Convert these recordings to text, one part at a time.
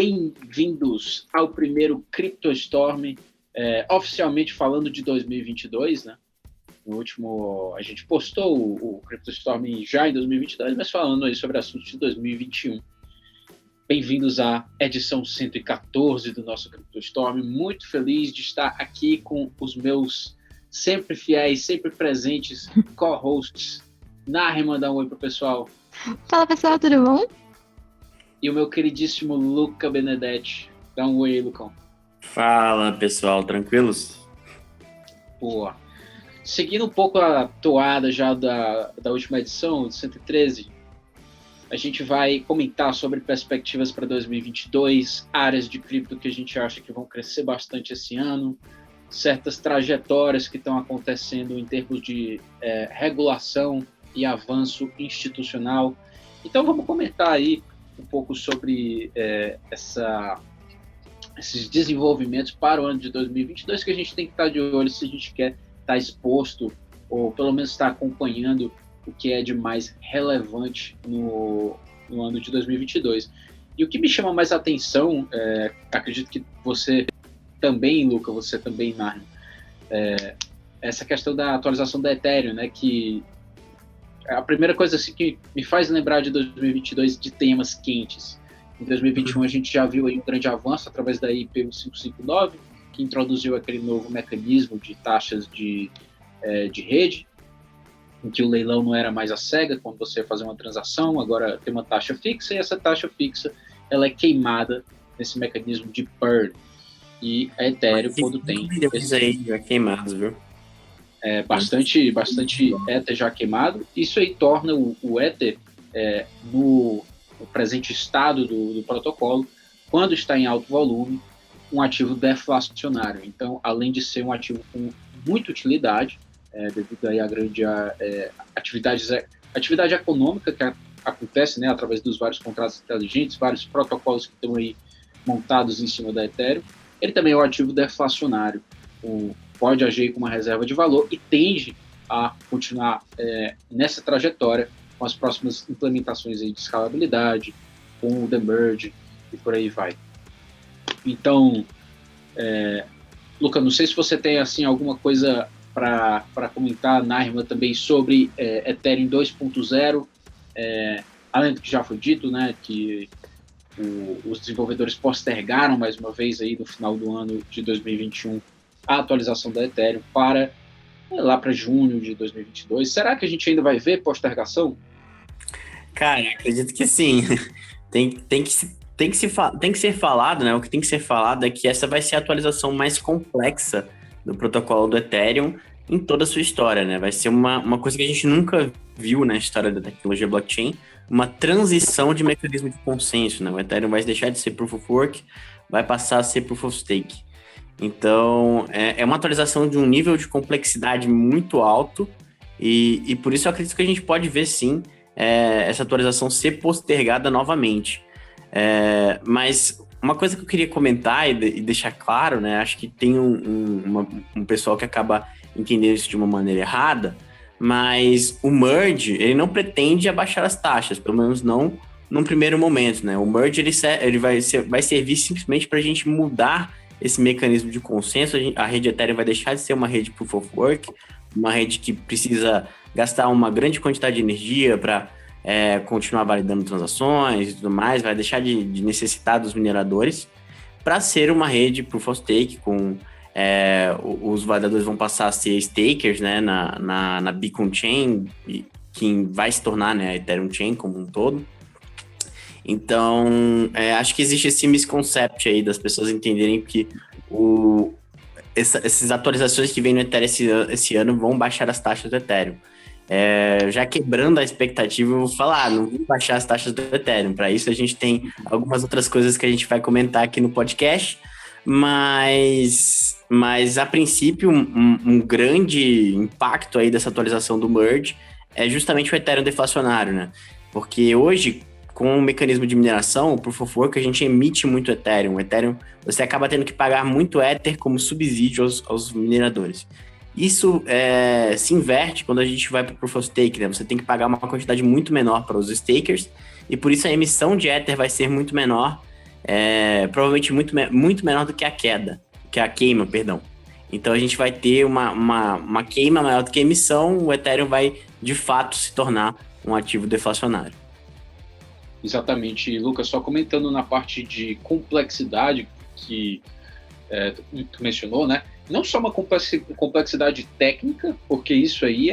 bem-vindos ao primeiro CryptoStorm, oficialmente falando de 2022, né? No último, a gente postou o CryptoStorm já em 2022, mas falando aí sobre assuntos de 2021. Bem-vindos à edição 114 do nosso CryptoStorm. Muito feliz de estar aqui com os meus sempre fiéis, sempre presentes co-hosts. Naher, manda um oi pro pessoal. Fala pessoal, tudo bom? E o meu queridíssimo Luca Benedetti. Dá um oi aí, Lucão. Fala pessoal, tranquilos? Boa. Seguindo um pouco a toada já da última edição, de 113, a gente vai comentar sobre perspectivas para 2022, áreas de cripto que a gente acha que vão crescer bastante esse ano, certas trajetórias que estão acontecendo em termos de regulação e avanço institucional. Então vamos comentar aí um pouco sobre esses desenvolvimentos para o ano de 2022 que a gente tem que estar de olho se a gente quer estar exposto ou pelo menos estar acompanhando o que é de mais relevante no ano de 2022. E o que me chama mais atenção, acredito que você também, Luca, você também, Naher, essa questão da atualização da Ethereum, né, que a primeira coisa assim, que me faz lembrar de 2022 de temas quentes. Em 2021 a gente já viu aí um grande avanço através da IP 1559, que introduziu aquele novo mecanismo de taxas de rede, em que o leilão não era mais a cega quando você ia fazer uma transação, agora tem uma taxa fixa, e essa taxa fixa ela é queimada nesse mecanismo de burn. E a Ethereum, quando tem... Isso aí já queimados, viu? Bastante Ether já queimado. Isso aí torna o Ether, no presente estado do protocolo, quando está em alto volume, um ativo deflacionário. Então, além de ser um ativo com muita utilidade, devido aí à grande atividade econômica que acontece, né, através dos vários contratos inteligentes, vários protocolos que estão aí montados em cima da Ethereum, ele também é um ativo deflacionário. Pode agir como uma reserva de valor e tende a continuar nessa trajetória com as próximas implementações aí de escalabilidade, com o The Merge e por aí vai. Então, Luca, não sei se você tem assim, alguma coisa para comentar, Naher, também sobre Ethereum 2.0, além do que já foi dito, né, que os desenvolvedores postergaram mais uma vez aí no final do ano de 2021 a atualização da Ethereum para lá para junho de 2022. Será que a gente ainda vai ver postergação? Cara, acredito que sim. Tem que ser falado, né? O que tem que ser falado é que essa vai ser a atualização mais complexa do protocolo do Ethereum em toda a sua história, né? Vai ser uma coisa que a gente nunca viu na história da tecnologia blockchain, uma transição de mecanismo de consenso, né? O Ethereum vai deixar de ser Proof of Work, vai passar a ser Proof of Stake. Então, é uma atualização de um nível de complexidade muito alto e por isso eu acredito que a gente pode ver, sim, essa atualização ser postergada novamente. Mas uma coisa que eu queria comentar e deixar claro, né, acho que tem um pessoal que acaba entendendo isso de uma maneira errada, mas o Merge, ele não pretende abaixar as taxas, pelo menos não num primeiro momento, né? O Merge, ele vai servir simplesmente para a gente mudar esse mecanismo de consenso. A rede Ethereum vai deixar de ser uma rede Proof of Work, uma rede que precisa gastar uma grande quantidade de energia para continuar validando transações e tudo mais, vai deixar de necessitar dos mineradores para ser uma rede Proof of Stake, com os validadores vão passar a ser stakers, né, na Beacon Chain, que vai se tornar, né, a Ethereum Chain como um todo. Então, acho que existe esse misconcept aí das pessoas entenderem que essas atualizações que vêm no Ethereum esse ano vão baixar as taxas do Ethereum. Já quebrando a expectativa, eu vou falar, não vou baixar as taxas do Ethereum. Para isso, a gente tem algumas outras coisas que a gente vai comentar aqui no podcast, mas a princípio, um grande impacto aí dessa atualização do Merge é justamente o Ethereum deflacionário, né? Porque hoje, com o mecanismo de mineração, o Proof of Work, a gente emite muito Ethereum. O Ethereum, você acaba tendo que pagar muito Ether como subsídio aos mineradores. Isso se inverte quando a gente vai para o Proof of Stake, né? Você tem que pagar uma quantidade muito menor para os stakers, e por isso a emissão de Ether vai ser muito menor, provavelmente muito menor do que a queima, perdão. Então a gente vai ter uma queima maior do que a emissão, o Ethereum vai de fato se tornar um ativo deflacionário. Exatamente, Lucas, só comentando na parte de complexidade que tu mencionou, né? Não só uma complexidade técnica, porque isso aí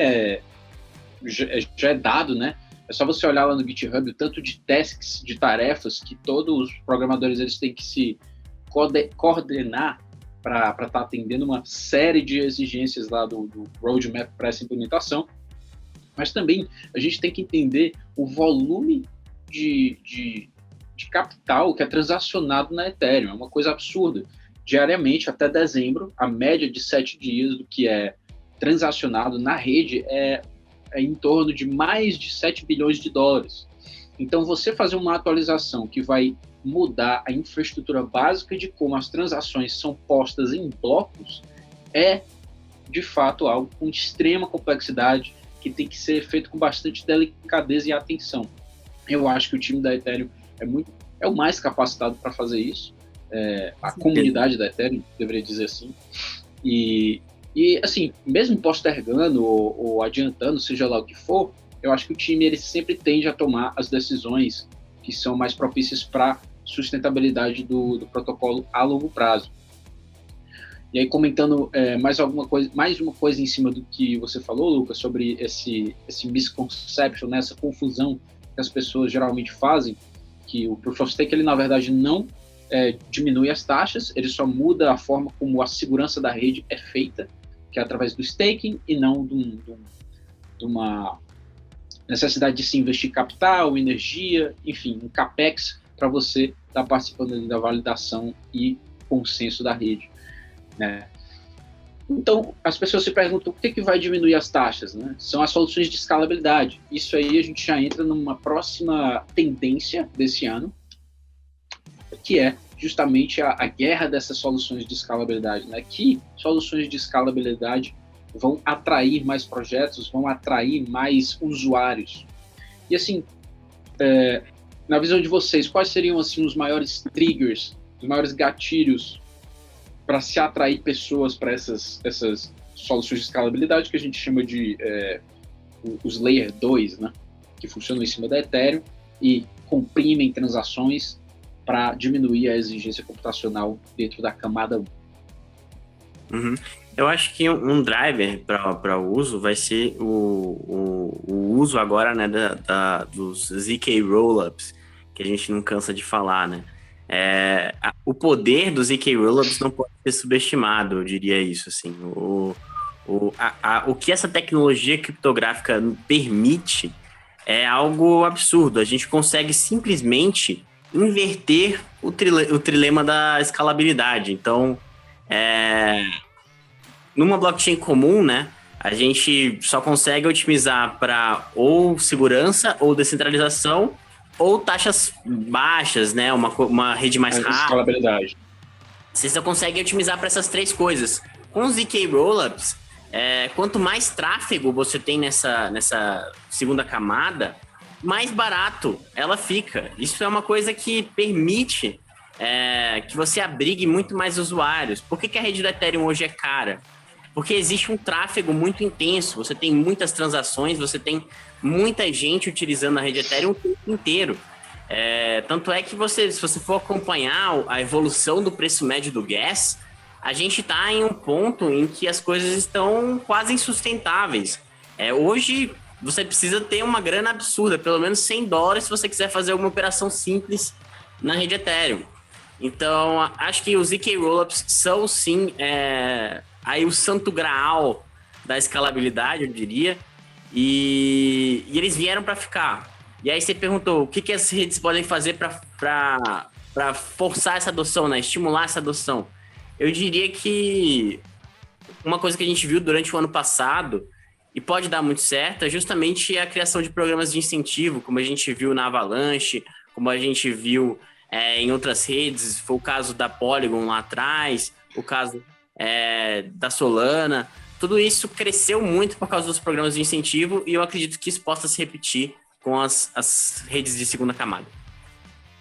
já é dado, né? É só você olhar lá no GitHub o tanto de tasks, de tarefas que todos os programadores eles têm que se coordenar para estar atendendo uma série de exigências lá do roadmap para essa implementação. Mas também a gente tem que entender o volume de capital que é transacionado na Ethereum. É uma coisa absurda. Diariamente, até dezembro, a média de 7 dias do que é transacionado na rede é em torno de mais de 7 bilhões de dólares. Então, você fazer uma atualização que vai mudar a infraestrutura básica de como as transações são postas em blocos é, de fato, algo com extrema complexidade que tem que ser feito com bastante delicadeza e atenção. Eu acho que o time da Ethereum é o mais capacitado para fazer isso. A comunidade da Ethereum, deveria dizer assim. E assim, mesmo postergando ou adiantando, seja lá o que for, eu acho que o time ele sempre tende a tomar as decisões que são mais propícias para sustentabilidade do protocolo a longo prazo. E aí, comentando mais uma coisa em cima do que você falou, Lucas, sobre esse misconception, né, essa confusão que as pessoas geralmente fazem, que o Proof of Stake, ele na verdade não diminui as taxas, ele só muda a forma como a segurança da rede é feita, que é através do staking e não de uma necessidade de se investir capital, energia, enfim, um capex para você estar participando da validação e consenso da rede, né? Então, as pessoas se perguntam por que vai diminuir as taxas, né? São as soluções de escalabilidade. Isso aí a gente já entra numa próxima tendência desse ano, que é justamente a guerra dessas soluções de escalabilidade, né? Que soluções de escalabilidade vão atrair mais projetos, vão atrair mais usuários. E assim, na visão de vocês, quais seriam assim os maiores triggers, os maiores gatilhos para se atrair pessoas para essas soluções de escalabilidade que a gente chama de os Layer 2, né? Que funcionam em cima da Ethereum e comprimem transações para diminuir a exigência computacional dentro da camada 1. Uhum. Eu acho que um driver para o uso vai ser o uso agora, né, dos ZK Rollups, que a gente não cansa de falar, né? O poder dos ZK Rollups não pode ser subestimado, eu diria isso, assim. O que essa tecnologia criptográfica permite é algo absurdo. A gente consegue simplesmente inverter o trilema da escalabilidade. Então, numa blockchain comum, né, a gente só consegue otimizar para ou segurança, ou descentralização, ou taxas baixas, né, uma rede mais rápida. Escalabilidade. Você só consegue otimizar para essas três coisas. Com os ZK Rollups, quanto mais tráfego você tem nessa segunda camada, mais barato ela fica. Isso é uma coisa que permite que você abrigue muito mais usuários. Por que a rede do Ethereum hoje é cara? Porque existe um tráfego muito intenso, você tem muitas transações, você tem muita gente utilizando a rede Ethereum o tempo inteiro. Tanto é que se você for acompanhar a evolução do preço médio do gas, a gente está em um ponto em que as coisas estão quase insustentáveis. Hoje, você precisa ter uma grana absurda, pelo menos $100 se você quiser fazer alguma operação simples na rede Ethereum. Então, acho que os ZK Rollups são, sim, aí o santo graal da escalabilidade, eu diria, e eles vieram para ficar. E aí você perguntou o que as redes podem fazer para forçar essa adoção, né? Estimular essa adoção. Eu diria que uma coisa que a gente viu durante o ano passado e pode dar muito certo é justamente a criação de programas de incentivo, como a gente viu na Avalanche, como a gente viu em outras redes. Foi o caso da Polygon lá atrás, o caso da Solana. Tudo isso cresceu muito por causa dos programas de incentivo e eu acredito que isso possa se repetir com as redes de segunda camada.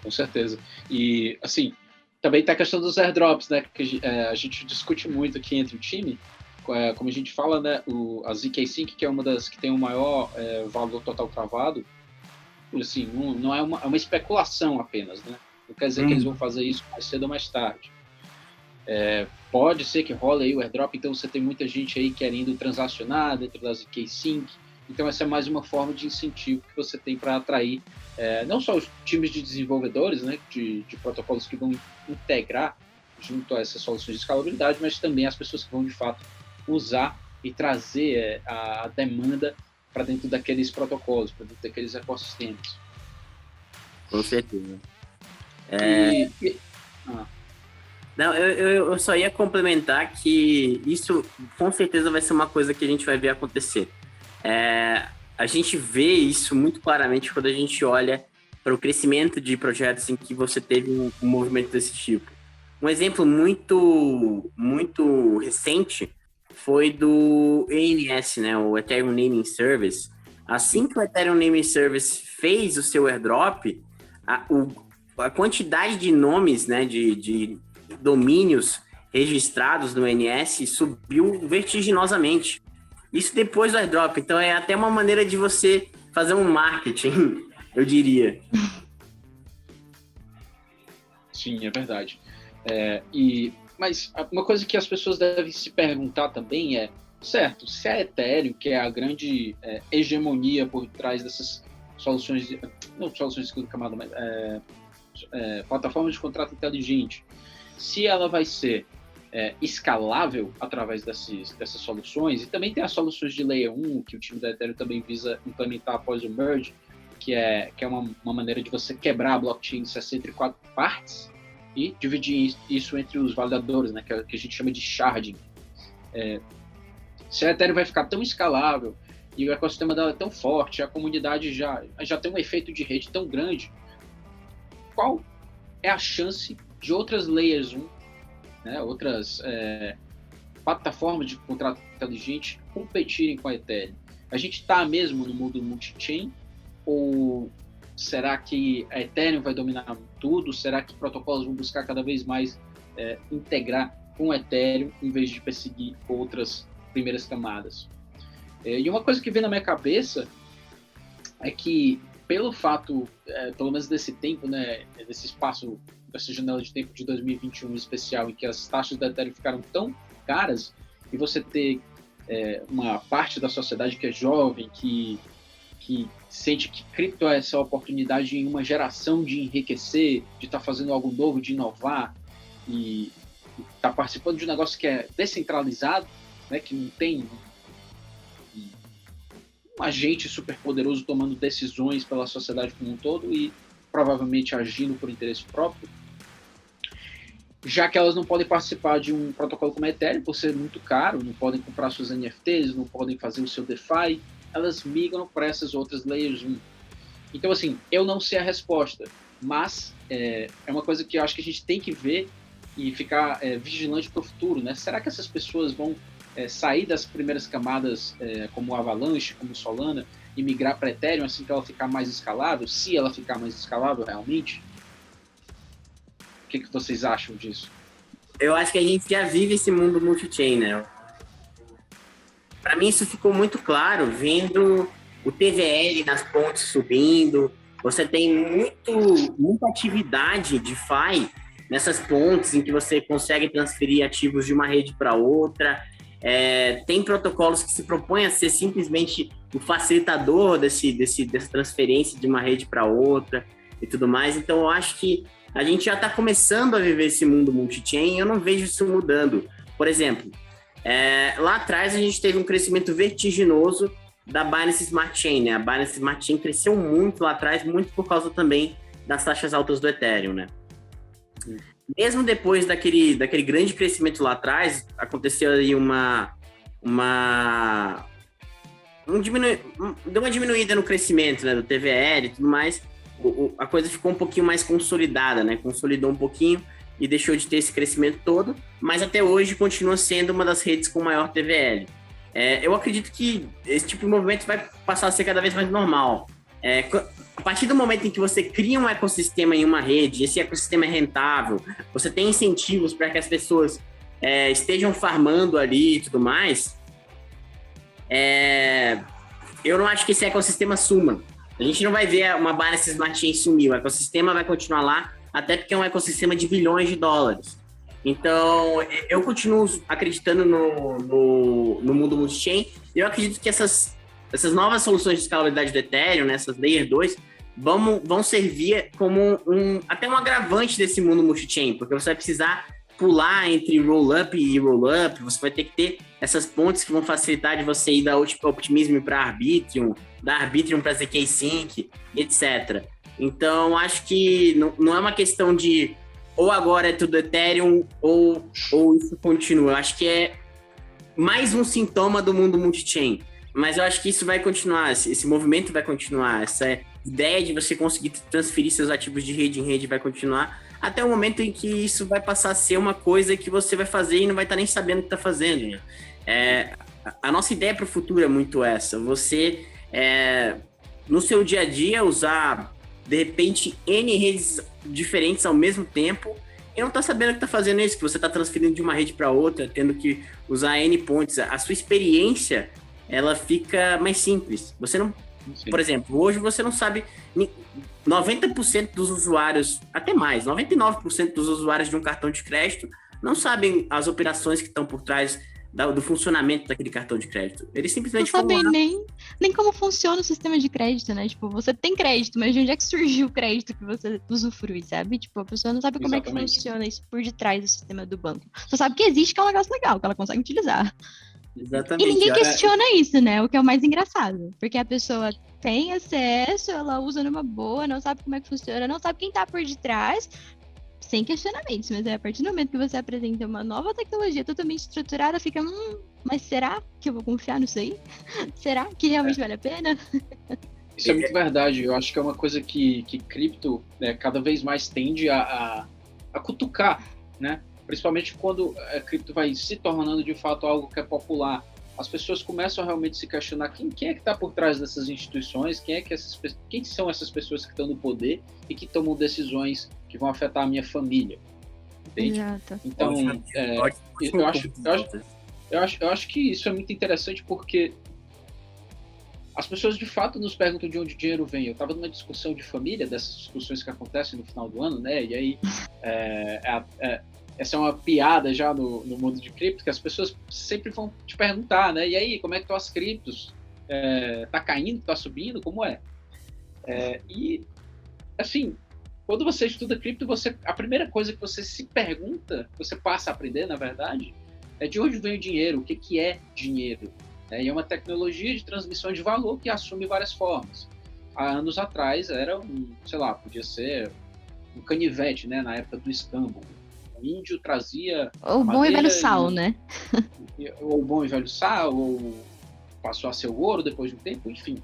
Com certeza. E, assim, também tem a questão dos airdrops, né? Que a gente discute muito aqui entre o time. Como a gente fala, né? A ZK Sync, que é uma das que tem o maior valor total travado, assim, não é uma especulação apenas, né? Não quer dizer que eles vão fazer isso mais cedo ou mais tarde. Pode ser que role aí o airdrop, então você tem muita gente aí querendo transacionar dentro da ZK Sync. Então essa é mais uma forma de incentivo que você tem para atrair não só os times de desenvolvedores, né, de protocolos que vão integrar junto a essas soluções de escalabilidade, mas também as pessoas que vão de fato usar e trazer a demanda para dentro daqueles protocolos, para dentro daqueles ecossistemas. Com certeza. Não, eu só ia complementar que isso com certeza vai ser uma coisa que a gente vai ver acontecer. A gente vê isso muito claramente quando a gente olha para o crescimento de projetos em que você teve um movimento desse tipo. Um exemplo muito, muito recente foi do ENS, né, o Ethereum Naming Service. Assim que o Ethereum Naming Service fez o seu airdrop, a quantidade de nomes, né, de domínios registrados no ENS subiu vertiginosamente. Isso depois do airdrop, então é até uma maneira de você fazer um marketing, eu diria. Sim, é verdade. Mas uma coisa que as pessoas devem se perguntar também certo, se a Ethereum, que é a grande hegemonia por trás dessas soluções, não soluções de segunda camada, mas plataformas de contrato inteligente, se ela vai ser escalável através dessas soluções, e também tem as soluções de Layer 1, que o time da Ethereum também visa implementar após o merge, que é uma maneira de você quebrar a blockchain em 64 partes e dividir isso entre os validadores, né, que a gente chama de sharding. Se a Ethereum vai ficar tão escalável e o ecossistema dela é tão forte, a comunidade já tem um efeito de rede tão grande, qual é a chance de outras Layers 1, né, outras plataformas de contrato inteligente competirem com a Ethereum? A gente está mesmo no mundo multi-chain? Ou será que a Ethereum vai dominar tudo? Será que protocolos vão buscar cada vez mais integrar com a Ethereum em vez de perseguir outras primeiras camadas? E uma coisa que vem na minha cabeça é que, pelo fato, pelo menos desse tempo, né, desse espaço, dessa janela de tempo de 2021 especial, em que as taxas da Ethereum ficaram tão caras, e você ter uma parte da sociedade que é jovem, que sente que cripto é essa oportunidade em uma geração de enriquecer, de estar fazendo algo novo, de inovar, e estar participando de um negócio que é descentralizado, né, que não tem um agente super poderoso tomando decisões pela sociedade como um todo e provavelmente agindo por interesse próprio, já que elas não podem participar de um protocolo como a Ethereum por ser muito caro, não podem comprar suas NFTs, não podem fazer o seu DeFi, elas migram para essas outras Layers 1. Então, assim, eu não sei a resposta, mas é uma coisa que eu acho que a gente tem que ver e ficar vigilante para o futuro, né? Será que essas pessoas vão sair das primeiras camadas, como Avalanche, como Solana, e migrar para Ethereum assim que ela ficar mais escalável, se ela ficar mais escalável realmente? O que vocês acham disso? Eu acho que a gente já vive esse mundo multi-chain, né? Para mim isso ficou muito claro vendo o TVL nas pontes subindo. Você tem muita atividade de DeFi nessas pontes em que você consegue transferir ativos de uma rede para outra. Tem protocolos que se propõem a ser simplesmente o facilitador dessa transferência de uma rede para outra e tudo mais. Então eu acho que a gente já está começando a viver esse mundo multi-chain e eu não vejo isso mudando. Por exemplo, lá atrás a gente teve um crescimento vertiginoso da Binance Smart Chain, né? A Binance Smart Chain cresceu muito lá atrás, muito por causa também das taxas altas do Ethereum, né? Mesmo depois daquele grande crescimento lá atrás, aconteceu aí deu uma diminuída no crescimento, né, do TVL e tudo mais. A coisa ficou um pouquinho mais consolidada, né? Consolidou um pouquinho e deixou de ter esse crescimento todo, mas até hoje continua sendo uma das redes com maior TVL. Eu acredito que esse tipo de movimento vai passar a ser cada vez mais normal. a partir do momento em que você cria um ecossistema em uma rede, esse ecossistema é rentável, você tem incentivos para que as pessoas estejam farmando ali e tudo mais, eu não acho que esse ecossistema suma. A gente não vai ver uma Binance Smart Chain sumir, o ecossistema vai continuar lá, até porque é um ecossistema de bilhões de dólares. Então, eu continuo acreditando no mundo multi-chain, e eu acredito que essas novas soluções de escalabilidade do Ethereum, né, essas Layer 2, vão servir como até um agravante desse mundo multi-chain, porque você vai precisar pular entre roll-up e roll-up, você vai ter que ter essas pontes que vão facilitar de você ir da Optimism para Arbitrum, da Arbitrum para ZK Sync, etc. Então, acho que não é uma questão de ou agora é tudo Ethereum ou isso continua. Eu acho que é mais um sintoma do mundo multi-chain. Mas eu acho que isso vai continuar, esse movimento vai continuar, essa ideia de você conseguir transferir seus ativos de rede em rede vai continuar, até o momento em que isso vai passar a ser uma coisa que você vai fazer e não vai estar nem sabendo o que está fazendo. A nossa ideia para o futuro é muito essa, você, no seu dia a dia, usar, de repente, N redes diferentes ao mesmo tempo, e não tá sabendo que tá fazendo isso, que você tá transferindo de uma rede para outra, tendo que usar N pontes. A sua experiência, ela fica mais simples. Você não... Sim. Por exemplo, hoje você não sabe... 90% dos usuários, até mais, 99% dos usuários de um cartão de crédito não sabem as operações que estão por trás do funcionamento daquele cartão de crédito. Eles simplesmente não sabem nem como funciona o sistema de crédito, né? Tipo, você tem crédito, mas de onde é que surgiu o crédito que você usufrui, sabe? Tipo, a pessoa não sabe como é que funciona isso por detrás do sistema do banco. Só sabe que existe, que é um negócio legal, que ela consegue utilizar. Exatamente. E ninguém questiona isso, né? O que é o mais engraçado. Porque a pessoa tem acesso, ela usa numa boa, não sabe como é que funciona, não sabe quem tá por detrás, sem questionamentos. Mas a partir do momento que você apresenta uma nova tecnologia totalmente estruturada, fica, mas será que eu vou confiar nisso aí? Será que realmente vale a pena? Isso é muito verdade. Eu acho que é uma coisa que cripto, né, cada vez mais tende a cutucar, né? Principalmente quando a cripto vai se tornando de fato algo que é popular. As pessoas começam a realmente se questionar quem é que está por trás dessas instituições, quem são essas pessoas que estão no poder e que tomam decisões que vão afetar a minha família. Entende? Exato. Então, eu acho que isso é muito interessante porque as pessoas de fato nos perguntam de onde o dinheiro vem. Eu estava numa discussão de família, dessas discussões que acontecem no final do ano, né? E aí essa é uma piada já no mundo de cripto, que as pessoas sempre vão te perguntar, né? E aí, como é que estão as criptos? Tá caindo? Tá subindo? Como é? E, assim, quando você estuda cripto, a primeira coisa que você se pergunta, você passa a aprender, na verdade, é de onde vem o dinheiro, o que é dinheiro. E é uma tecnologia de transmissão de valor que assume várias formas. Há anos atrás era podia ser um canivete, né? Na época do escambo. O índio trazia... O bom e velho sal, né? Ou o bom e velho sal, ou passou a ser o ouro depois de um tempo, enfim.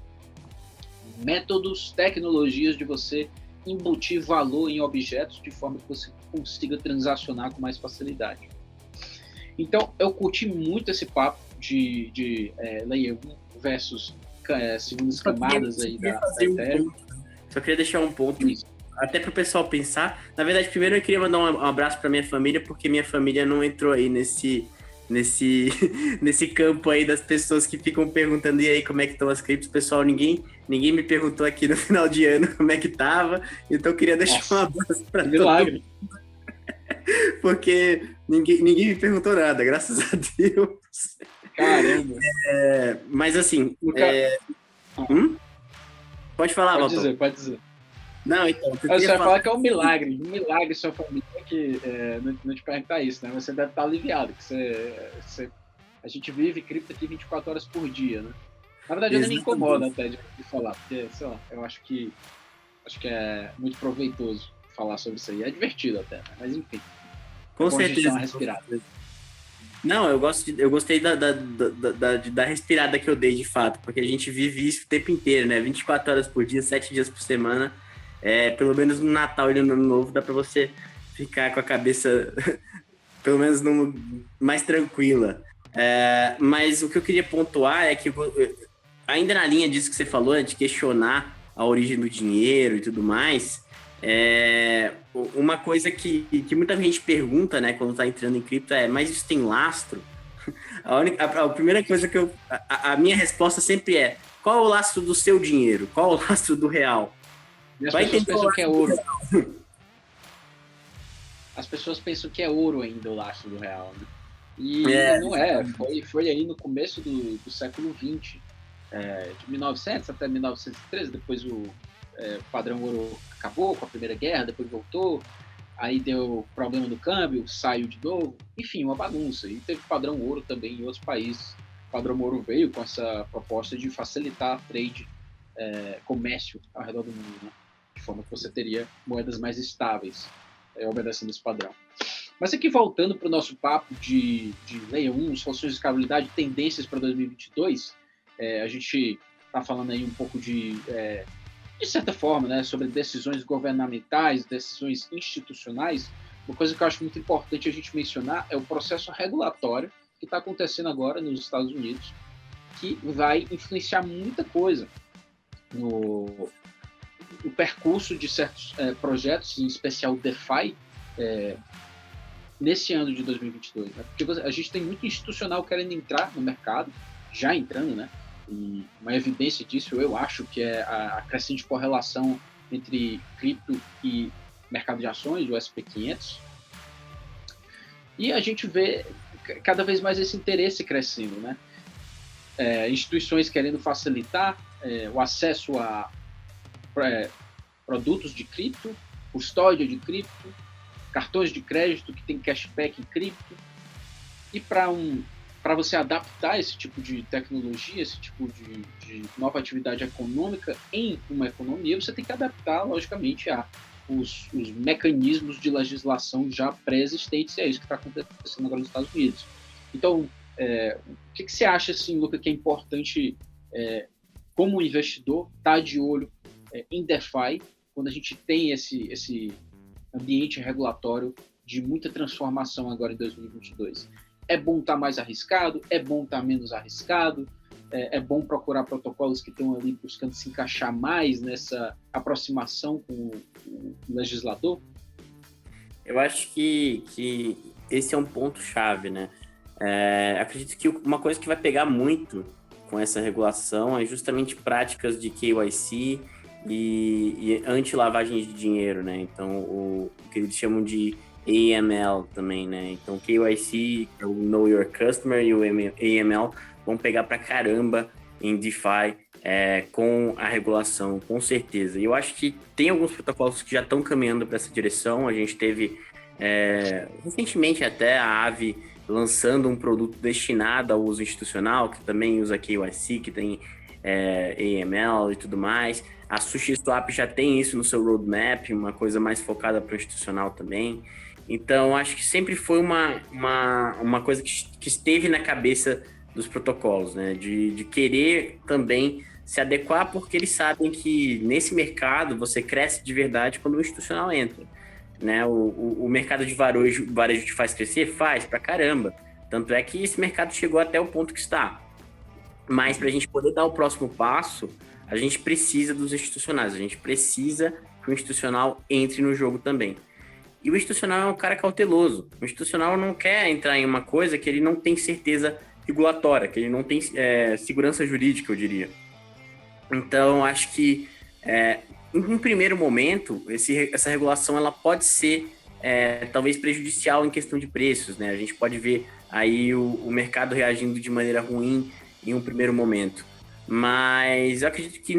Métodos, tecnologias de você embutir valor em objetos de forma que você consiga transacionar com mais facilidade. Então, eu curti muito esse papo de Layer 1 versus segundas camadas aí da Ethereum. Só queria deixar um ponto... Isso. Até para o pessoal pensar. Na verdade, primeiro eu queria mandar um abraço para minha família, porque minha família não entrou aí nesse campo aí das pessoas que ficam perguntando, e aí, como é que estão as criptos? Pessoal, ninguém me perguntou aqui no final de ano como é que tava, então eu queria deixar um abraço para todo mundo. Porque ninguém me perguntou nada, graças a Deus. Caramba! Mas assim... Pode falar, Valtor. Pode dizer. Não, então... Você vai falar que é um milagre sua família que não te perguntar isso, né? Você deve estar aliviado, que a gente vive cripto aqui 24 horas por dia, né? Na verdade, eu nem me incomodo até de falar, porque, sei lá, eu acho que é muito proveitoso falar sobre isso aí. É divertido até, né? Mas enfim. Com certeza. Uma respirada. Não, eu gostei da respirada que eu dei, de fato, porque a gente vive isso o tempo inteiro, né? 24 horas por dia, 7 dias por semana. Pelo menos no Natal e no Ano Novo dá pra você ficar com a cabeça pelo menos mais tranquila. Mas o que eu queria pontuar é que, ainda na linha disso que você falou, de questionar a origem do dinheiro e tudo mais, uma coisa que muita gente pergunta, né, quando está entrando em cripto mas isso tem lastro? A primeira coisa que a minha resposta sempre é: qual é o lastro do seu dinheiro? Qual é o lastro do real? E as pessoas pensam que é ouro. As pessoas pensam que é ouro ainda o lastro do real, né? E não é. Foi aí no começo do século XX, de 1900 até 1913. Depois o padrão ouro acabou com a Primeira Guerra, depois voltou. Aí deu problema no câmbio, saiu de novo. Enfim, uma bagunça. E teve padrão ouro também em outros países. O padrão ouro veio com essa proposta de facilitar trade, comércio ao redor do mundo, né? De forma que você teria moedas mais estáveis, obedecendo esse padrão. Mas aqui, voltando para o nosso papo de Layer 1, soluções de escalabilidade, tendências para 2022, a gente está falando aí um pouco de certa forma, né, sobre decisões governamentais, decisões institucionais. Uma coisa que eu acho muito importante a gente mencionar é o processo regulatório que está acontecendo agora nos Estados Unidos, que vai influenciar muita coisa no percurso de certos projetos, em especial o DeFi, nesse ano de 2022. Né? Porque a gente tem muito institucional querendo entrar no mercado, já entrando, né? E uma evidência disso, eu acho, que é a crescente correlação entre cripto e mercado de ações, o SP500. E a gente vê cada vez mais esse interesse crescendo, né? Instituições querendo facilitar o acesso a produtos de cripto, custódia de cripto, cartões de crédito que tem cashback em cripto. E para você adaptar esse tipo de tecnologia, esse tipo de nova atividade econômica em uma economia, você tem que adaptar, logicamente, os mecanismos de legislação já pré-existentes, e é isso que está acontecendo agora nos Estados Unidos. Então, o que você acha, assim, Luca, que é importante, como investidor, estar de olho em DeFi, quando a gente tem esse ambiente regulatório de muita transformação agora em 2022? É bom estar mais arriscado? É bom estar menos arriscado? É bom procurar protocolos que estão ali buscando se encaixar mais nessa aproximação com o legislador? Eu acho que esse é um ponto-chave, né? Acredito que uma coisa que vai pegar muito com essa regulação é justamente práticas de KYC e anti-lavagem de dinheiro, né? Então, o que eles chamam de AML também, né? Então, KYC, o Know Your Customer, e o AML vão pegar pra caramba em DeFi com a regulação, com certeza. E eu acho que tem alguns protocolos que já estão caminhando para essa direção. A gente teve, recentemente até, a Aave lançando um produto destinado ao uso institucional, que também usa KYC, que tem AML e tudo mais. A SushiSwap já tem isso no seu roadmap, uma coisa mais focada para o institucional também. Então, acho que sempre foi uma coisa que esteve na cabeça dos protocolos, né? De querer também se adequar, porque eles sabem que nesse mercado você cresce de verdade quando o institucional entra, né? O mercado de varejo te faz crescer? Faz, pra caramba. Tanto é que esse mercado chegou até o ponto que está. Mas para a gente poder dar o próximo passo, a gente precisa dos institucionais, a gente precisa que o institucional entre no jogo também. E o institucional é um cara cauteloso. O institucional não quer entrar em uma coisa que ele não tem certeza regulatória, que ele não tem segurança jurídica, eu diria. Então, acho que, em um primeiro momento, essa regulação ela pode ser talvez prejudicial em questão de preços, né? A gente pode ver aí o mercado reagindo de maneira ruim em um primeiro momento. Mas eu acredito que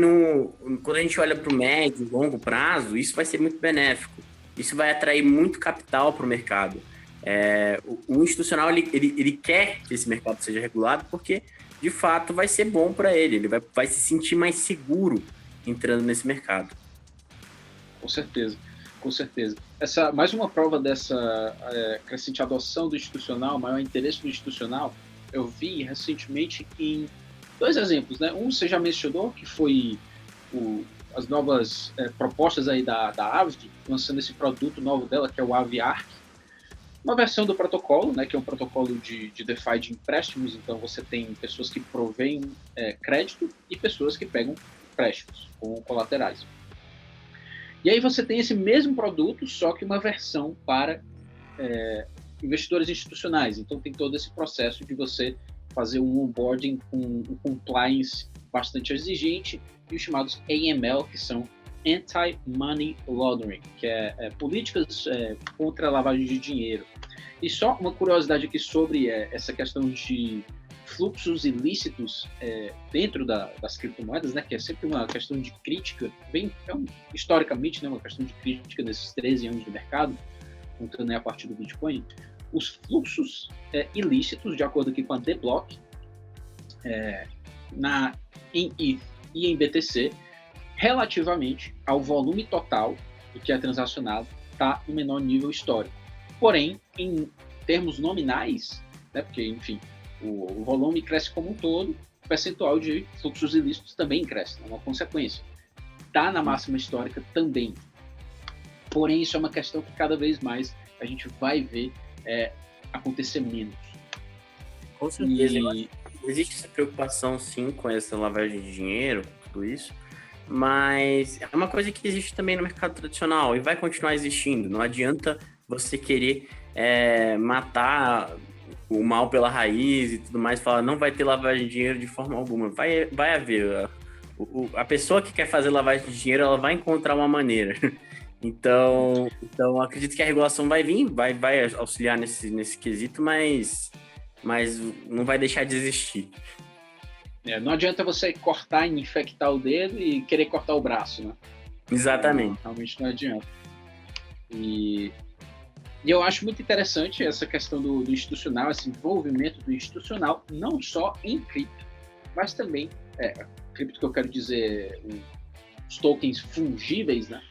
quando a gente olha para o médio e longo prazo, isso vai ser muito benéfico. Isso vai atrair muito capital para o mercado. O institucional ele quer que esse mercado seja regulado porque, de fato, vai ser bom para ele. Ele vai se sentir mais seguro entrando nesse mercado. Com certeza, com certeza. Mais uma prova dessa crescente adoção do institucional, maior interesse do institucional, eu vi recentemente em 2 exemplos, né? Um você já mencionou, que foi as novas propostas aí da Aave, lançando esse produto novo dela, que é o Aave Arc, uma versão do protocolo, né, que é um protocolo de DeFi de empréstimos. Então você tem pessoas que provêm crédito e pessoas que pegam empréstimos com colaterais. E aí você tem esse mesmo produto, só que uma versão para investidores institucionais. Então tem todo esse processo de você fazer um onboarding com um compliance bastante exigente e os chamados AML, que são Anti-Money Laundering, que é políticas contra a lavagem de dinheiro. E só uma curiosidade aqui sobre essa questão de fluxos ilícitos dentro das criptomoedas, né, que é sempre uma questão de crítica, historicamente, né, uma questão de crítica nesses 13 anos de mercado, contando a partir do Bitcoin. Os fluxos ilícitos, de acordo aqui com a The Block, em ETH e em BTC, relativamente ao volume total do que é transacionado, está no menor nível histórico. Porém, em termos nominais, né, porque, enfim, o volume cresce como um todo, o percentual de fluxos ilícitos também cresce, é uma consequência. Está na máxima histórica também. Porém, isso é uma questão que cada vez mais a gente vai ver acontecer menos. Com certeza. Existe essa preocupação, sim, com essa lavagem de dinheiro, tudo isso, mas é uma coisa que existe também no mercado tradicional e vai continuar existindo. Não adianta você querer matar o mal pela raiz e tudo mais, falar não vai ter lavagem de dinheiro de forma alguma. Vai haver. A pessoa que quer fazer lavagem de dinheiro, ela vai encontrar uma maneira. Então acredito que a regulação vai vir, vai auxiliar nesse quesito, mas não vai deixar de existir. Não adianta você cortar e infectar o dedo e querer cortar o braço, né? Exatamente. Realmente não adianta. E eu acho muito interessante essa questão do institucional, esse envolvimento do institucional, não só em cripto, mas também, cripto que eu quero dizer, os tokens fungíveis, né?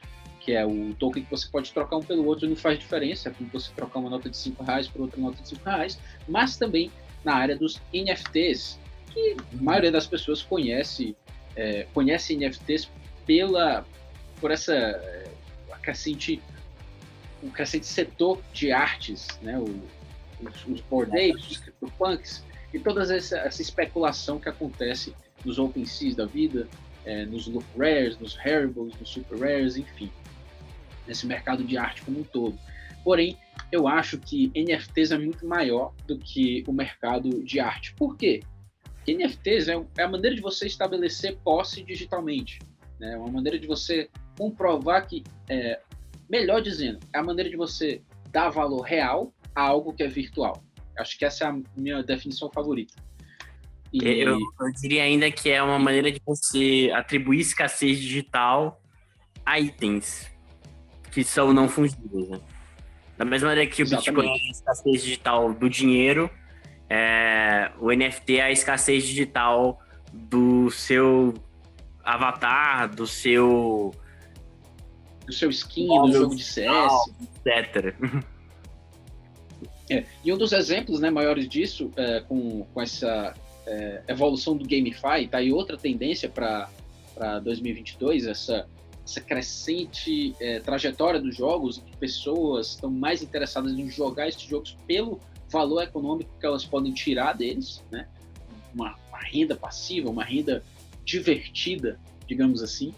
Que é o token que você pode trocar um pelo outro e não faz diferença, é como você trocar uma nota de R$5 por outra nota de R$5, mas também na área dos NFTs, que a maioria das pessoas conhece NFTs por essa um crescente setor de artes, né? Os Bored Apes, os CryptoPunks, e toda essa especulação que acontece nos OpenSeas da vida, nos Loop Rares, nos Haribles, nos Super Rares, enfim, nesse mercado de arte como um todo. Porém, eu acho que NFTs é muito maior do que o mercado de arte. Por quê? Porque NFTs é a maneira de você estabelecer posse digitalmente, né? É uma maneira de você comprovar que, melhor dizendo, é a maneira de você dar valor real a algo que é virtual. Acho que essa é a minha definição favorita. Eu diria ainda que é uma maneira de você atribuir escassez digital a itens que são não fungíveis, né? Da mesma maneira que o Bitcoin é a escassez digital do dinheiro, o NFT é a escassez digital do seu avatar, do seu skin, do jogo de CS, etc. E um dos exemplos, né, maiores disso, com essa evolução do GameFi, tá aí outra tendência para 2022, essa crescente trajetória dos jogos, que pessoas estão mais interessadas em jogar esses jogos pelo valor econômico que elas podem tirar deles, né? Uma renda passiva, uma renda divertida, digamos assim.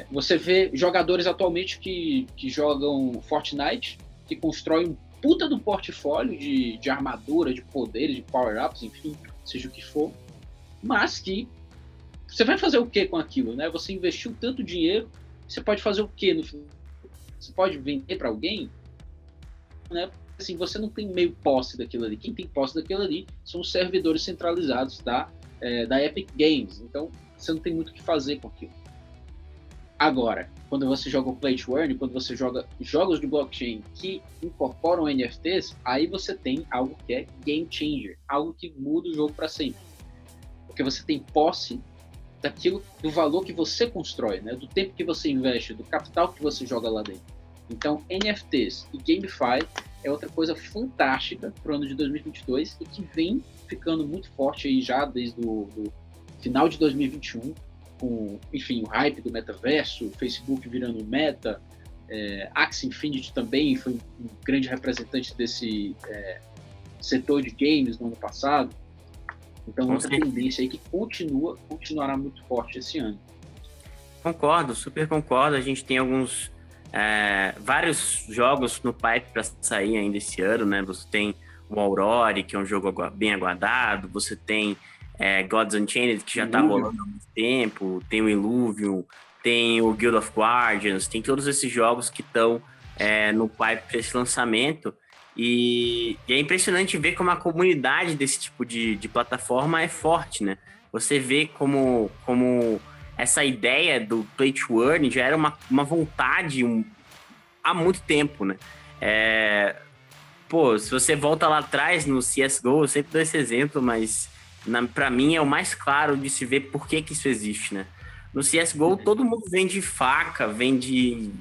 Você vê jogadores atualmente que jogam Fortnite, que constroem um puta do portfólio de armadura, de poderes, de power-ups, enfim, seja o que for, mas que você vai fazer o que com aquilo, né? Você investiu tanto dinheiro, você pode fazer o que no final? Você pode vender para alguém, né? Assim, você não tem meio posse daquilo ali. Quem tem posse daquilo ali são os servidores centralizados da Epic Games. Então, você não tem muito o que fazer com aquilo. Agora, quando você joga o Play to Earn, quando você joga jogos de blockchain que incorporam NFTs, aí você tem algo que é game changer, algo que muda o jogo para sempre. Porque você tem posse do valor que você constrói, né? Do tempo que você investe, do capital que você joga lá dentro. Então, NFTs e GameFi é outra coisa fantástica para o ano de 2022 e que vem ficando muito forte aí já desde o final de 2021, com, enfim, o hype do metaverso, Facebook virando meta, Axie Infinity também foi um grande representante desse setor de games no ano passado. Então, outra tendência aí que continuará muito forte esse ano. Concordo, super concordo. A gente tem vários jogos no pipe para sair ainda esse ano, né? Você tem o Aurora, que é um jogo bem aguardado. Você tem Gods Unchained, que já está rolando há muito tempo. Tem o Illuvium, tem o Guild of Guardians. Tem todos esses jogos que estão no pipe para esse lançamento. E é impressionante ver como a comunidade desse tipo de plataforma é forte, né? Você vê como essa ideia do play to earn já era uma vontade há muito tempo, né? Se você volta lá atrás no CSGO, eu sempre dou esse exemplo, mas para mim é o mais claro de se ver por que isso existe, né? No CSGO, todo mundo vende faca, vende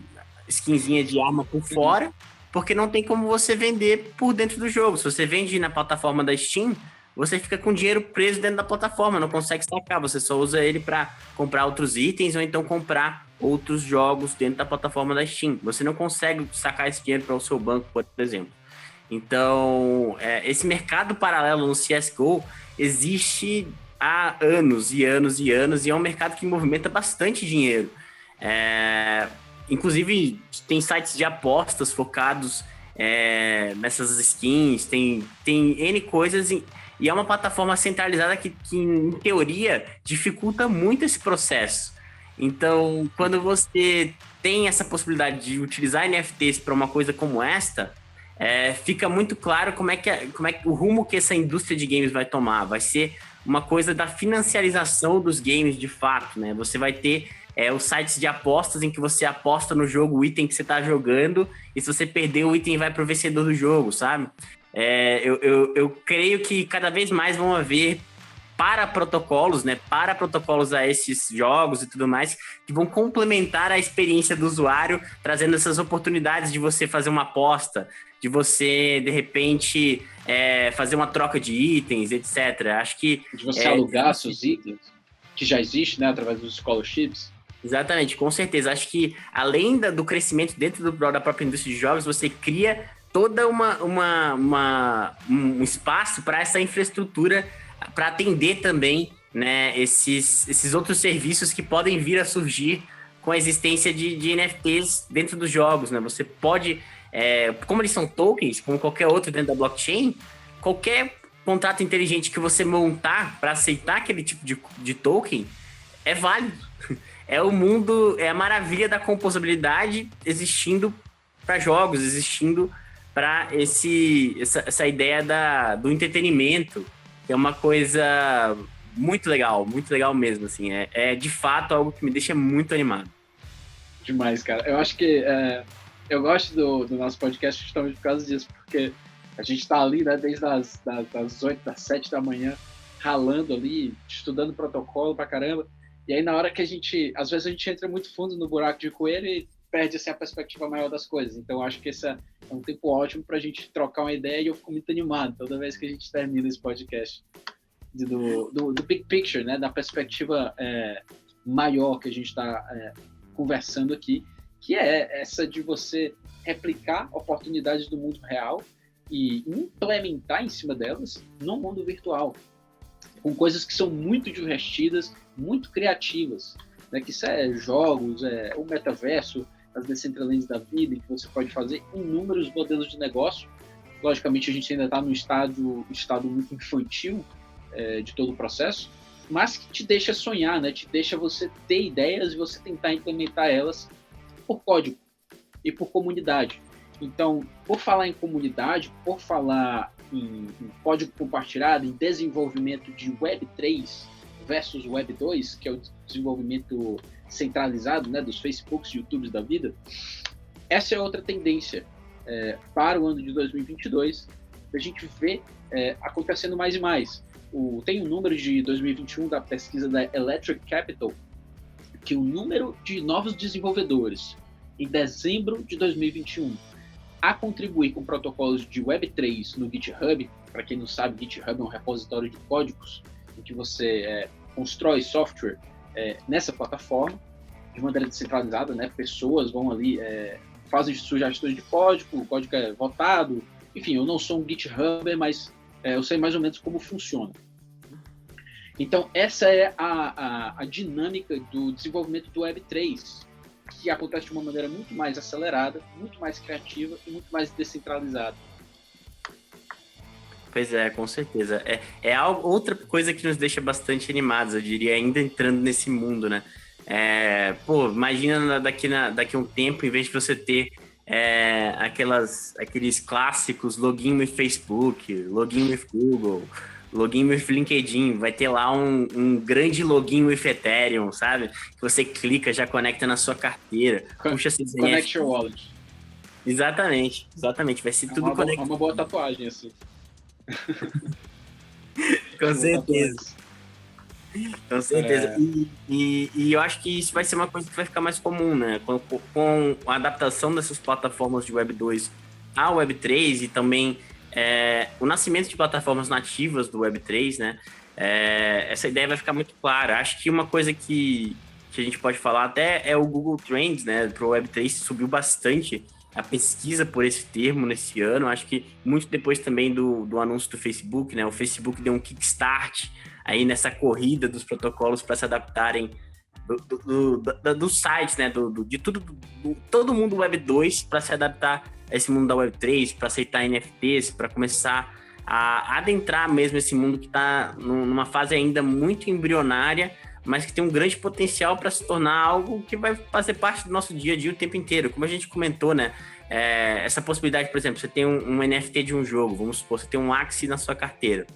skinzinha de arma por fora, porque não tem como você vender por dentro do jogo. Se você vende na plataforma da Steam, você fica com dinheiro preso dentro da plataforma, não consegue sacar, você só usa ele para comprar outros itens ou então comprar outros jogos dentro da plataforma da Steam. Você não consegue sacar esse dinheiro para o seu banco, por exemplo. Então, esse mercado paralelo no CSGO existe há anos e anos e anos, e é um mercado que movimenta bastante dinheiro. Inclusive, tem sites de apostas focados nessas skins, tem N coisas... E é uma plataforma centralizada que, em teoria, dificulta muito esse processo. Então, quando você tem essa possibilidade de utilizar NFTs para uma coisa como esta, fica muito claro como é que o rumo que essa indústria de games vai tomar. Vai ser uma coisa da financiarização dos games, de fato, né? Você vai ter os sites de apostas em que você aposta no jogo, o item que você está jogando, e se você perder, o item vai para o vencedor do jogo, sabe? Eu creio que cada vez mais vão haver protocolos a esses jogos e tudo mais, que vão complementar a experiência do usuário, trazendo essas oportunidades de você fazer uma aposta, de você, de repente, fazer uma troca de itens, etc. Acho que... De você alugar seus itens, que já existe, né, através dos scholarships. Exatamente, com certeza. Acho que, além do crescimento dentro da própria indústria de jogos, você cria toda um espaço para essa infraestrutura, para atender também, né, esses outros serviços que podem vir a surgir com a existência de NFTs dentro dos jogos, né? Você pode, como eles são tokens, como qualquer outro dentro da blockchain, qualquer contrato inteligente que você montar para aceitar aquele tipo de token é válido. É o mundo, é a maravilha da composabilidade existindo para jogos, existindo para essa ideia do entretenimento, que é uma coisa muito legal mesmo, assim, de fato algo que me deixa muito animado. Demais, cara. Eu acho que eu gosto do nosso podcast justamente por causa disso, porque a gente tá ali, né, desde das 8, das 7 da manhã, ralando ali, estudando protocolo pra caramba, e aí na hora que às vezes a gente entra muito fundo no buraco de coelho e perde assim, a perspectiva maior das coisas. Então, acho que esse é um tempo ótimo para a gente trocar uma ideia e eu fico muito animado toda vez que a gente termina esse podcast do big picture, né? Da perspectiva maior que a gente está conversando aqui, que é essa de você replicar oportunidades do mundo real e implementar em cima delas no mundo virtual, com coisas que são muito divertidas, muito criativas, né? Que isso jogos, o metaverso, as Decentralands da vida, em que você pode fazer inúmeros modelos de negócio. Logicamente, a gente ainda está no estado muito infantil de todo o processo, mas que te deixa sonhar, né? Te deixa você ter ideias e você tentar implementar elas por código e por comunidade. Então, por falar em comunidade, por falar em código compartilhado, em desenvolvimento de Web3 versus Web2, que é o desenvolvimento centralizado, né, dos Facebooks e YouTubes da vida, essa é outra tendência para o ano de 2022, a gente vê acontecendo mais e mais. Tem um número de 2021 da pesquisa da Electric Capital, que o número de novos desenvolvedores em dezembro de 2021 a contribuir com protocolos de Web3 no GitHub. Para quem não sabe, GitHub é um repositório de códigos em que você constrói software nessa plataforma de maneira descentralizada, né? Pessoas vão ali, fazem sugestões de código, o código é votado. Enfim, eu não sou um GitHubber, mas eu sei mais ou menos como funciona. Então, essa é a dinâmica do desenvolvimento do Web3, que acontece de uma maneira muito mais acelerada, muito mais criativa e muito mais descentralizada. Pois é, com certeza. Outra coisa que nos deixa bastante animados, eu diria, ainda entrando nesse mundo, né? Imagina daqui a um tempo, em vez de você ter aqueles clássicos login with Facebook, login with Google, login with LinkedIn, vai ter lá um grande login with Ethereum, sabe? Que você clica, já conecta na sua carteira, puxa seus Connect your wallet. Exatamente. Vai ser tudo conectado. É uma boa tatuagem, assim. Com certeza. Com certeza. E eu acho que isso vai ser uma coisa que vai ficar mais comum, né? Com a adaptação dessas plataformas de Web 2 à Web 3 e também o nascimento de plataformas nativas do Web 3, né? Essa ideia vai ficar muito clara. Acho que uma coisa que a gente pode falar até é o Google Trends, né? Para o Web 3 subiu bastante a pesquisa por esse termo nesse ano. Acho que muito depois também do anúncio do Facebook, né? O Facebook deu um kickstart aí nessa corrida dos protocolos para se adaptarem dos sites, né? De tudo, todo mundo Web 2 para se adaptar a esse mundo da Web 3, para aceitar NFTs, para começar a adentrar mesmo esse mundo que está numa fase ainda muito embrionária, mas que tem um grande potencial para se tornar algo que vai fazer parte do nosso dia a dia o tempo inteiro. Como a gente comentou, né? Essa possibilidade, por exemplo, você tem um NFT de um jogo, vamos supor, você tem um Axie na sua carteira.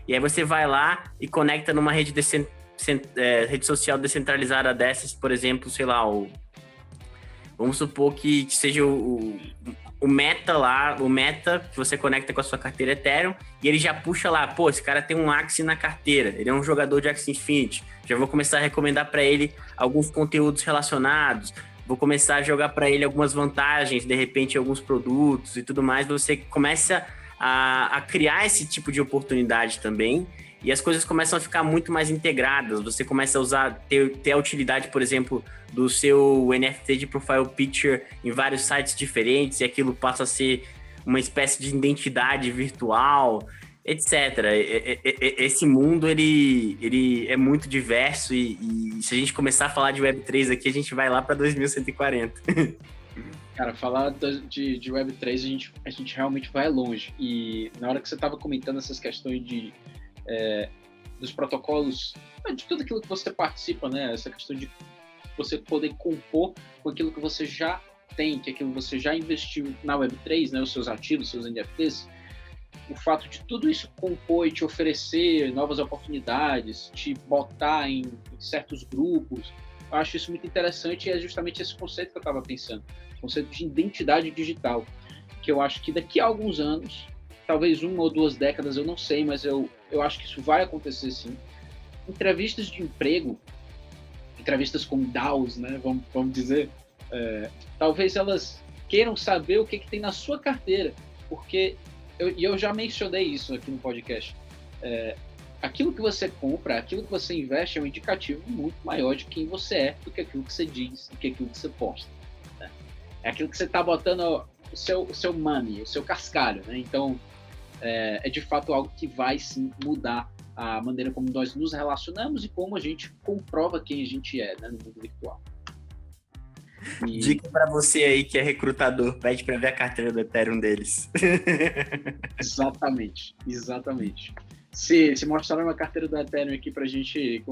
E aí você vai lá e conecta numa rede social descentralizada dessas, por exemplo, sei lá, vamos supor que seja o Meta lá, o Meta que você conecta com a sua carteira Ethereum, e ele já puxa lá, esse cara tem um Axie na carteira, ele é um jogador de Axie Infinity, já vou começar a recomendar para ele alguns conteúdos relacionados, vou começar a jogar para ele algumas vantagens, de repente alguns produtos e tudo mais. Você começa a criar esse tipo de oportunidade também, e as coisas começam a ficar muito mais integradas. Você começa a ter a utilidade, por exemplo, do seu NFT de profile picture em vários sites diferentes, e aquilo passa a ser uma espécie de identidade virtual, etc. Esse mundo, ele é muito diverso, e se a gente começar a falar de Web3 aqui, a gente vai lá para 2140. Cara, falar de Web3, a gente realmente vai longe. E na hora que você estava comentando essas questões dos protocolos, de tudo aquilo que você participa, né? Essa questão de você poder compor com aquilo que você já tem, que aquilo que você já investiu na Web3, né? Os seus ativos, seus NFTs. O fato de tudo isso compor e te oferecer novas oportunidades, te botar em certos grupos, eu acho isso muito interessante, e é justamente esse conceito que eu estava pensando, o conceito de identidade digital, que eu acho que daqui a alguns anos, talvez 1 ou 2 décadas, eu não sei, mas eu acho que isso vai acontecer sim. Entrevistas de emprego, entrevistas com DAOs, né, vamos dizer, talvez elas queiram saber o que tem na sua carteira, porque eu já mencionei isso aqui no podcast, aquilo que você compra, aquilo que você investe é um indicativo muito maior de quem você é do que aquilo que você diz, do que aquilo que você posta, né? É aquilo que você está botando o seu money, o seu cascalho, né? Então, é de fato algo que vai sim mudar a maneira como nós nos relacionamos e como a gente comprova quem a gente é, né, no mundo virtual. Dica para você aí que é recrutador, pede para ver a carteira do Ethereum deles. Exatamente. Se mostraram uma carteira do Ethereum aqui pra gente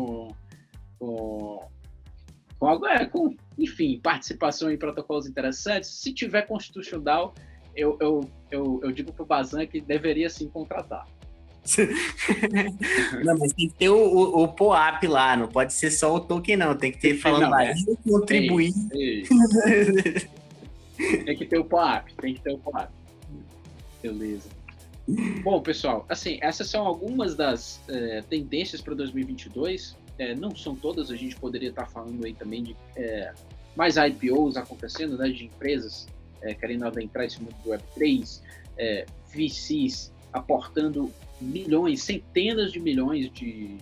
enfim, participação em protocolos interessantes, se tiver constitucional, eu digo pro Bazan que deveria sim contratar. Não, mas tem que ter o POAP lá, não pode ser só o token, não. Tem que ter falando lá, contribuir. Tem que ter o POAP, Beleza. Bom, pessoal, assim, essas são algumas das tendências para 2022. Não são todas, a gente poderia estar falando aí também de mais IPOs acontecendo, né, de empresas querendo adentrar esse mundo do Web3, VCs aportando milhões, centenas de milhões de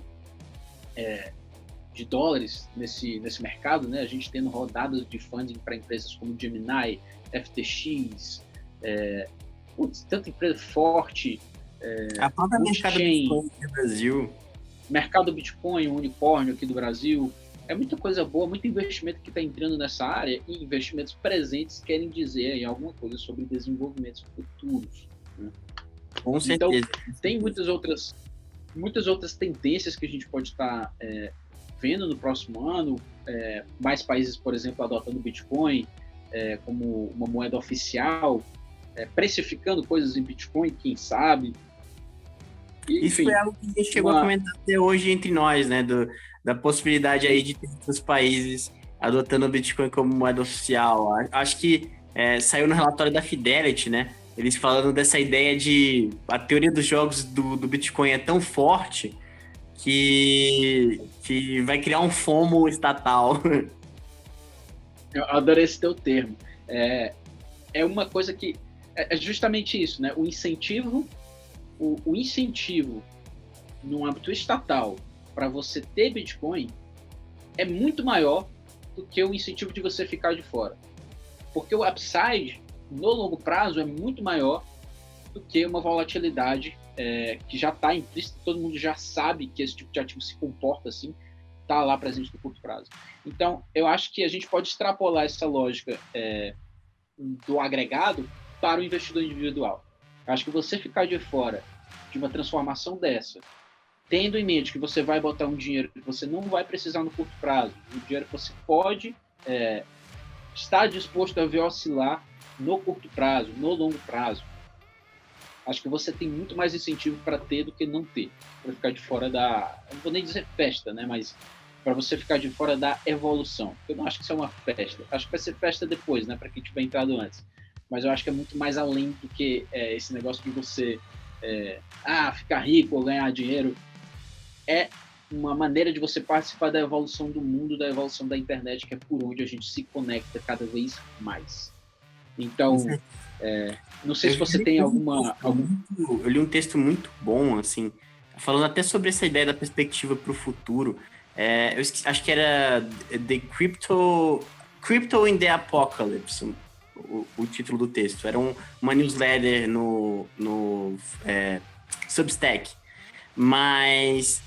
dólares nesse mercado, né? A gente tendo rodadas de funding para empresas como Gemini, FTX, tanta empresa forte, a própria mercado Bitcoin no Brasil. mercado Bitcoin, um unicórnio aqui do Brasil, é muita coisa boa, muito investimento que está entrando nessa área e investimentos presentes querem dizer aí alguma coisa sobre desenvolvimentos futuros. Né? Com certeza. Então, tem muitas outras tendências que a gente pode estar vendo no próximo ano, mais países, por exemplo, adotando o Bitcoin como uma moeda oficial, precificando coisas em Bitcoin, quem sabe. E, isso enfim, é algo que a gente chegou a comentar até hoje entre nós, né? Da possibilidade aí de ter os países adotando o Bitcoin como moeda oficial. Acho que saiu no relatório da Fidelity, né? Eles falando dessa ideia de a teoria dos jogos do Bitcoin é tão forte que vai criar um FOMO estatal. Eu adorei esse teu termo. É uma coisa que é justamente isso, né? O incentivo no âmbito estatal para você ter Bitcoin é muito maior do que o incentivo de você ficar de fora. Porque o upside, no longo prazo, é muito maior do que uma volatilidade que já está implícita, todo mundo já sabe que esse tipo de ativo se comporta assim, está lá presente no curto prazo. Então, eu acho que a gente pode extrapolar essa lógica do agregado para o investidor individual. Eu acho que você ficar de fora de uma transformação dessa, tendo em mente que você vai botar um dinheiro que você não vai precisar no curto prazo, um dinheiro que você pode estar disposto a ver oscilar no curto prazo, no longo prazo, acho que você tem muito mais incentivo para ter do que não ter, para ficar de fora não vou nem dizer festa, né, mas para você ficar de fora da evolução. Eu não acho que isso é uma festa, acho que vai ser festa depois, né, para quem tiver entrado antes, mas eu acho que é muito mais além do que esse negócio de você ficar rico ou ganhar dinheiro. É uma maneira de você participar da evolução do mundo, da evolução da internet, que é por onde a gente se conecta cada vez mais. Então, não sei se você tem alguma... Eu li um texto muito bom, assim, falando até sobre essa ideia da perspectiva para o futuro. Eu acho que era The Crypto in the Apocalypse, o título do texto. Era uma newsletter no Substack. Mas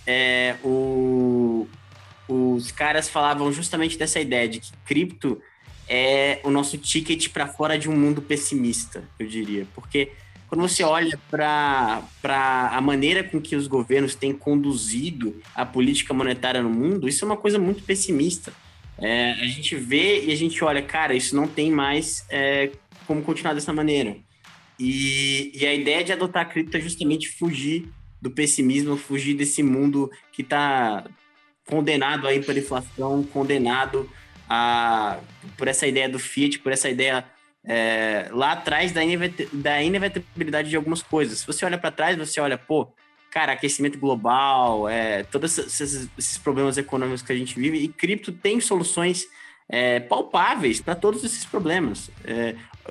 os caras falavam justamente dessa ideia de que cripto é o nosso ticket para fora de um mundo pessimista, eu diria. Porque quando você olha para a maneira com que os governos têm conduzido a política monetária no mundo, isso é uma coisa muito pessimista. A gente vê e a gente olha, cara, isso não tem mais como continuar dessa maneira. E a ideia de adotar a cripto é justamente fugir do pessimismo, fugir desse mundo que está condenado aí por inflação, condenado por essa ideia do fiat, por essa ideia lá atrás da inevitabilidade de algumas coisas. Se você olha para trás, você olha, cara, aquecimento global, todos esses problemas econômicos que a gente vive, e cripto tem soluções palpáveis para todos esses problemas.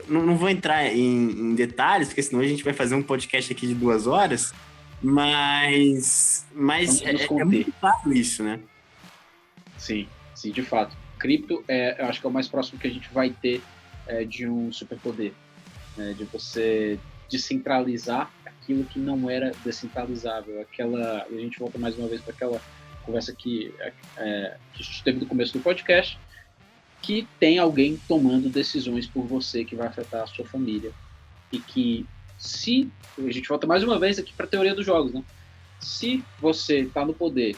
Não vou entrar em detalhes, porque senão a gente vai fazer um podcast aqui de 2 horas, mas é muito claro isso, né? Sim, de fato. Cripto, eu acho que é o mais próximo que a gente vai ter de um superpoder, de você descentralizar aquilo que não era descentralizável. A gente volta mais uma vez para aquela conversa que a gente teve no começo do podcast, que tem alguém tomando decisões por você que vai afetar a sua família. E que a gente volta mais uma vez aqui para a teoria dos jogos, né? Se você está no poder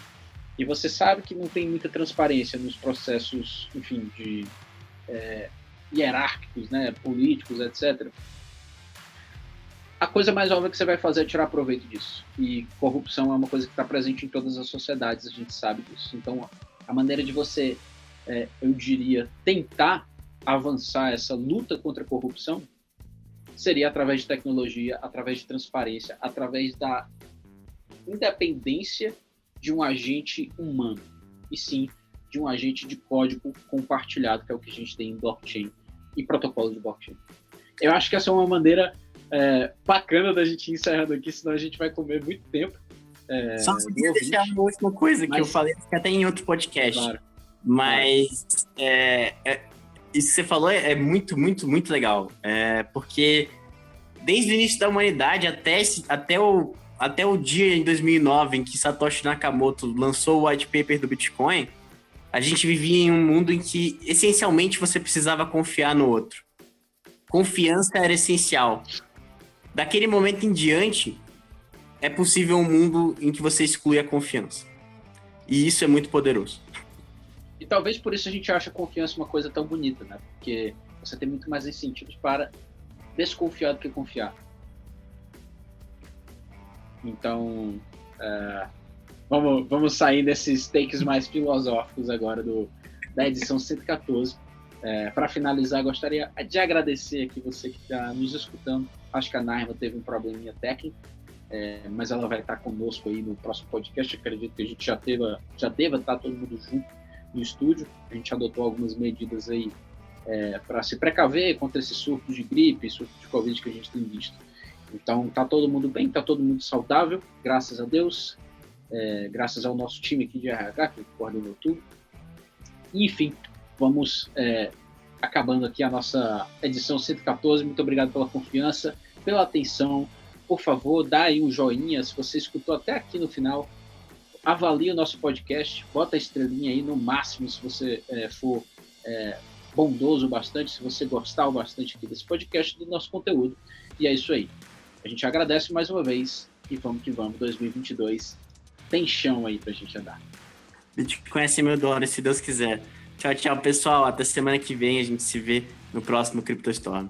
e você sabe que não tem muita transparência nos processos, enfim, de hierárquicos, né, políticos, etc., a coisa mais óbvia que você vai fazer é tirar proveito disso. E corrupção é uma coisa que está presente em todas as sociedades, a gente sabe disso. Então, a maneira de você, eu diria, tentar avançar essa luta contra a corrupção seria através de tecnologia, através de transparência, através da independência de um agente humano, e sim de um agente de código compartilhado, que é o que a gente tem em blockchain e protocolos de blockchain. Eu acho que essa é uma maneira bacana da gente ir encerrando aqui, senão a gente vai comer muito tempo. Só queria deixar uma última coisa que eu falei até em outro podcast. Claro. Mas isso que você falou é muito, muito, muito legal. Porque desde o início da humanidade até até o dia em 2009 em que Satoshi Nakamoto lançou o white paper do Bitcoin, a gente vivia em um mundo em que, essencialmente, você precisava confiar no outro. Confiança era essencial. Daquele momento em diante, é possível um mundo em que você exclui a confiança. E isso é muito poderoso. E talvez por isso a gente ache a confiança uma coisa tão bonita, né? Porque você tem muito mais incentivos para desconfiar do que confiar. Então, vamos sair desses takes mais filosóficos agora da edição 114. Para finalizar, gostaria de agradecer aqui você que está nos escutando. Acho que a Naima teve um probleminha técnico, mas ela vai estar conosco aí no próximo podcast. Acredito que a gente já deva estar todo mundo junto no estúdio. A gente adotou algumas medidas aí para se precaver contra esses surtos de gripe, surtos de Covid que a gente tem visto. Então, tá todo mundo bem, tá todo mundo saudável, graças a Deus, graças ao nosso time aqui de RH, que coordenou tudo. E, enfim, vamos acabando aqui a nossa edição 114. Muito obrigado pela confiança, pela atenção. Por favor, dá aí um joinha, se você escutou até aqui no final. Avalie o nosso podcast, bota a estrelinha aí no máximo, se você for bondoso bastante, se você gostar bastante aqui desse podcast, do nosso conteúdo. E é isso aí. A gente agradece mais uma vez e vamos que vamos. 2022 tem chão aí pra gente andar. Bitcoin é $100.000, se Deus quiser. Tchau, tchau, pessoal. Até semana que vem. A gente se vê no próximo CryptoStorm.